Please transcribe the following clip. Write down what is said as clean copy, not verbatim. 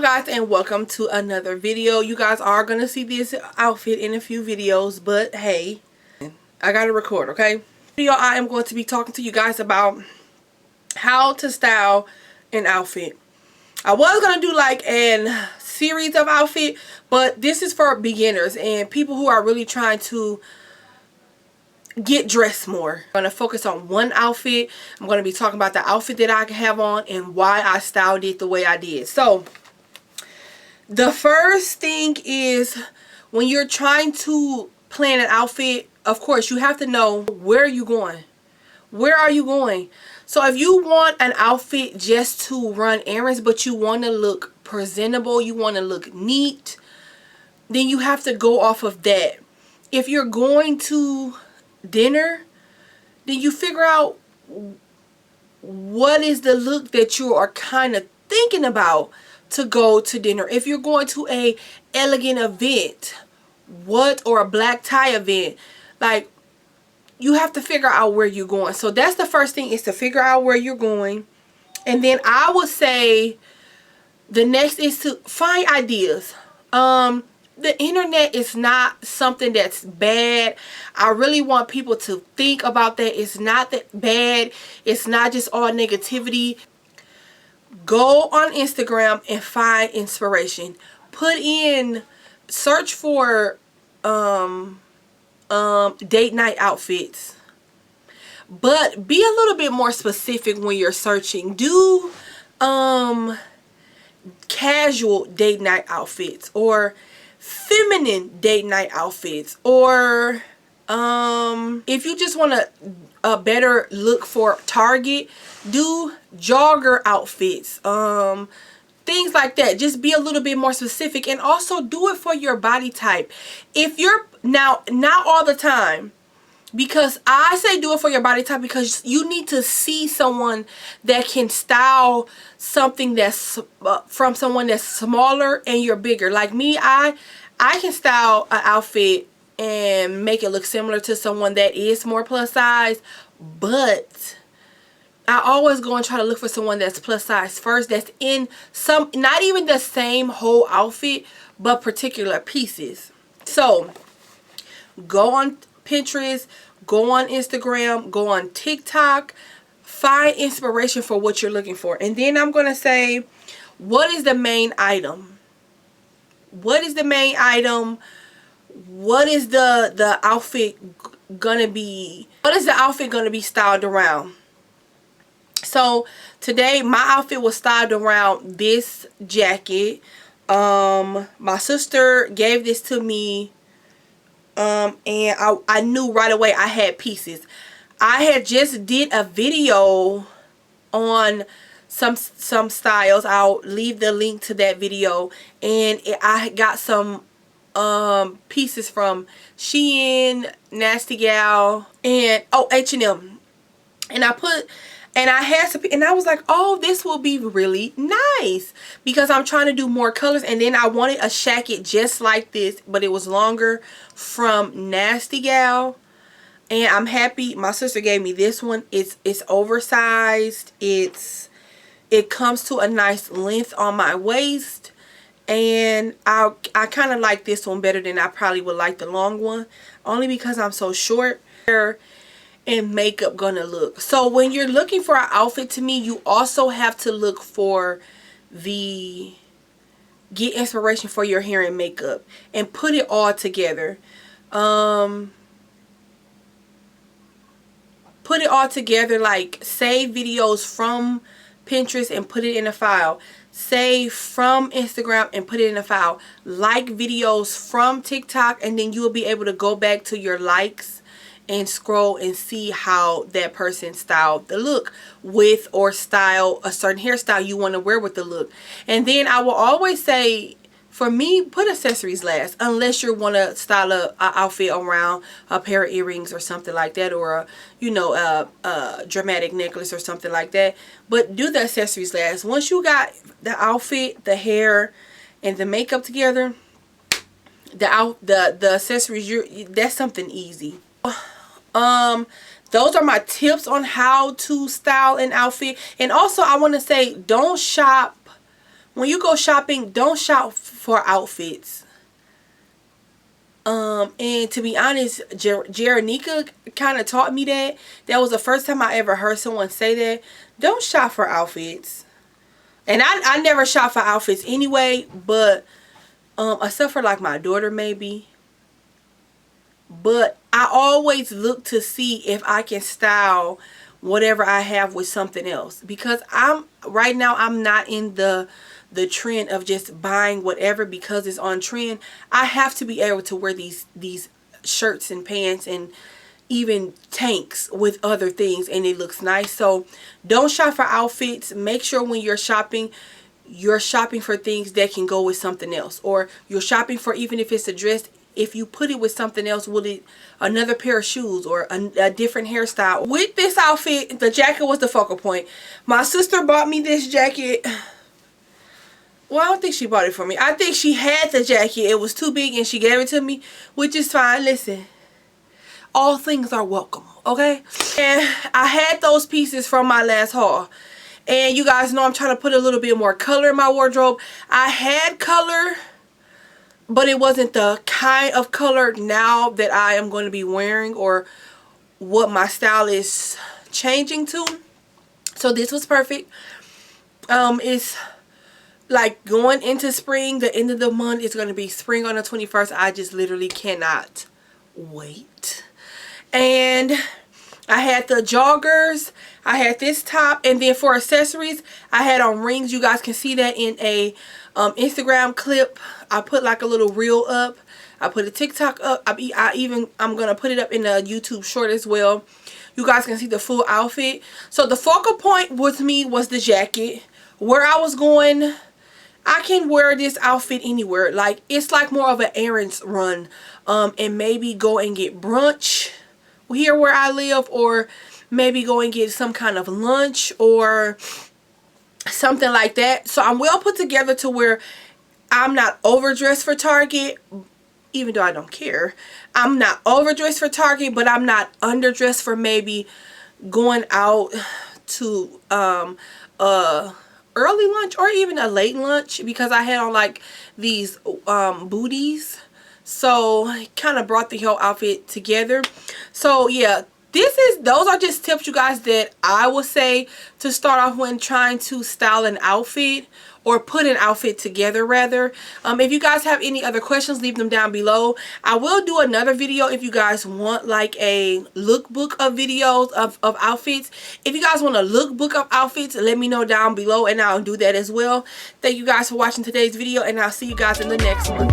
guys, and welcome to another video. You guys are gonna see this outfit in a few videos, but hey, I gotta record, okay? Video, I am going to be talking to you guys about how to style an outfit. I was gonna do like a series of outfit, but this is for beginners and people who are really trying to get dressed more. I'm gonna focus on one outfit. I'm gonna be talking about the outfit that I have on and why I styled it the way I did. So the first thing is, when you're trying to plan an outfit, of course you have to know where you're going. Where are you going? So if you want an outfit just to run errands, but you want to look presentable, you want to look neat, then you have to go off of that. If you're going to dinner, then you figure out what is the look that you are kind of thinking about to go to dinner. If you're going to a elegant event, or a black tie event, like, you have to figure out where you're going. So that's the first thing, is to figure out where you're going. And then I would say the next is to find ideas. The internet is not something that's bad. I really want people to think about that. It's not that bad. It's not just all negativity. Go on Instagram and find inspiration. Search for date night outfits. But be a little bit more specific when you're searching. Do casual date night outfits, or feminine date night outfits, or if you just want a better look for Target, do jogger outfits, things like that. Just be a little bit more specific, and also do it for your body type. If you're not all the time, because I say do it for your body type because you need to see someone that can style something that's from someone that's smaller and you're bigger. Like me, I can style an outfit and make it look similar to someone that is more plus size, but I always go and try to look for someone that's plus size first, that's in some, not even the same whole outfit, but particular pieces. So go on Pinterest, go on Instagram, go on TikTok, find inspiration for what you're looking for. And then I'm going to say, what is the main item? What is the main item? What is the outfit gonna be? What is the outfit gonna be styled around? So today my outfit was styled around this jacket. My sister gave this to me, and I knew right away I had pieces. I had just did a video on some styles. I'll leave the link to that video, and I got some pieces from Shein, Nasty Gal, and H&M. And I had some, and I was like, oh, this will be really nice, because I'm trying to do more colors. And then I wanted a jacket just like this, but it was longer, from Nasty Gal. And I'm happy my sister gave me this one. It's oversized. It comes to a nice length on my waist. And I kind of like this one better than I probably would like the long one, only because I'm so short. And makeup gonna look. So when you're looking for an outfit, to me, you also have to look for get inspiration for your hair and makeup, and put it all together. Put it all together, like save videos from Pinterest and put it in a file. Save from Instagram and put it in a file. Like videos from TikTok, and then you will be able to go back to your likes and scroll and see how that person styled the look with, or style a certain hairstyle you want to wear with the look. And then I will always say, for me, put accessories last, unless you want to style a outfit around a pair of earrings or something like that, or a dramatic necklace or something like that. But do the accessories last. Once you got the outfit, the hair, and the makeup together, the accessories, that's something easy. Those are my tips on how to style an outfit. And also, I want to say, don't shop when you go shopping, don't shop for outfits. And to be honest, Jeronica kind of taught me that. That was the first time I ever heard someone say that. Don't shop for outfits. And I never shop for outfits anyway, but except for like my daughter maybe. But I always look to see if I can style whatever I have with something else, because right now I'm not in the trend of just buying whatever because it's on trend. I have to be able to wear these shirts and pants and even tanks with other things, and it looks nice. So don't shop for outfits. Make sure when you're shopping for things that can go with something else, or you're shopping for, even if it's a dress, if you put it with something else, will it, another pair of shoes or a different hairstyle. With this outfit, the jacket was the focal point. My sister bought me this jacket. Well, I don't think she bought it for me. I think she had the jacket. It was too big and she gave it to me, which is fine. Listen, all things are welcome, okay? And I had those pieces from my last haul. And you guys know I'm trying to put a little bit more color in my wardrobe. I had color, but it wasn't the kind of color now that I am going to be wearing or what my style is changing to. So this was perfect. It's like going into spring. The end of the month is going to be spring on the 21st. I just literally cannot wait. And I had the joggers, I had this top, and then for accessories I had on rings. You guys can see that in a Instagram clip. I put like a little reel up. I put a TikTok up. I'm gonna put it up in a YouTube short as well. You guys can see the full outfit. So the focal point with me was the jacket. Where I was going, I can wear this outfit anywhere. Like, it's like more of an errands run, and maybe go and get brunch here where I live, or maybe go and get some kind of lunch or something like that. So I'm well put together to where I'm not overdressed for Target, even though I don't care. I'm not overdressed for Target, but I'm not underdressed for maybe going out to early lunch or even a late lunch, because I had on like these booties. So I kind of brought the whole outfit together. So yeah, those are just tips, you guys, that I would say to start off when trying to style an outfit, or put an outfit together rather. If you guys have any other questions, leave them down below. I will do another video if you guys want like a lookbook of videos of outfits. If you guys want a lookbook of outfits, let me know down below and I'll do that as well. Thank you guys for watching today's video, and I'll see you guys in the next one.